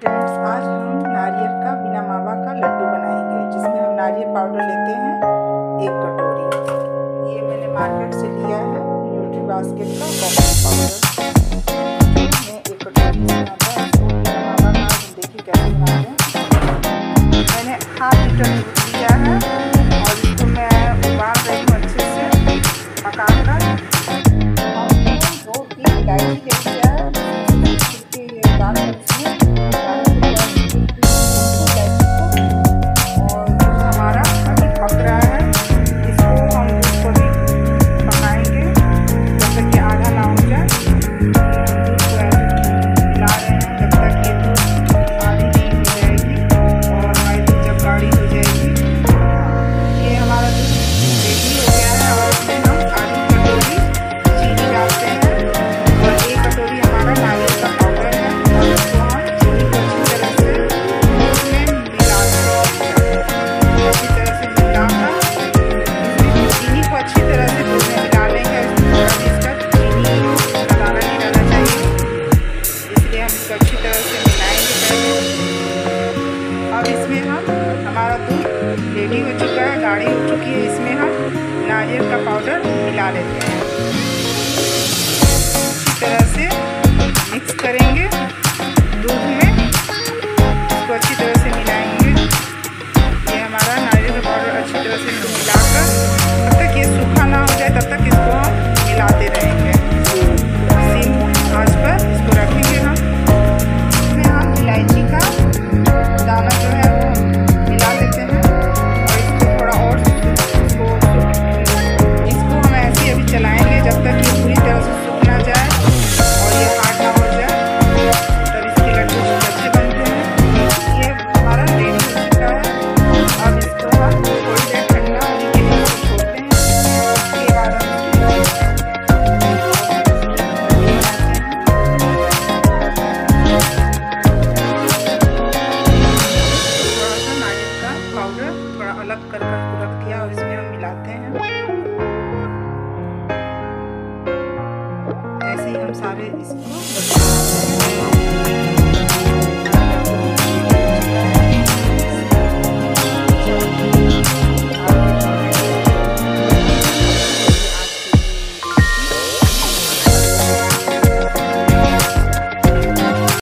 Friends, आज हम नारियल का बिना मावा का लड्डू बनाएंगे, जिसमें हम नारियल पाउडर लेते हैं 1 कटोरी। ये मैंने मार्केट से लिया है न्यूट्री बास्केट का कोकोनट पाउडर। मैं 1 कटोरी आता है। इसको बिना मावा का हम देखिए कैसे बनाते हैं। मैंने ½ लीटर दूध लिया है और इसको मैं उबाल रही हूँ अच्छे से पकाकर। हमने 2-3 इलायची ले लिया है, रेडी हो चुका है, गाढ़ी हो चुकी है। इसमें हम नारियल का पाउडर मिला लेते हैं। अच्छी तरह से मिक्स करेंगे दूध में, इसको अच्छी तरह से मिलाएंगे। ये हमारा नारियल का पाउडर अच्छी तरह से मिलाकर तब तक ये सूखा ना हो जाए तब तक इसको हम मिलाते रहेंगे। सिम आंच पर इसको रखेंगे हम। इसमें हम इलायची का दाना जो है वो मिला लेते हैं। चलाएंगे जब तक ये पूरी तरह से सूख ना जाए और ये हार्ड ना हो जाए, तब इसके लड्डू अच्छे बनते हैं। ये हमारा रेडी हो चुका है। अब इसको हम थोड़ी देर ठंडा होने के लिए छोड़ते हैं। उसके बाद हम थोड़ा सा नारियल का पाउडर थोड़ा अलग कर रख दिया और इसमें हम मिलाते हैं। ऐसे ही हम सारे इसको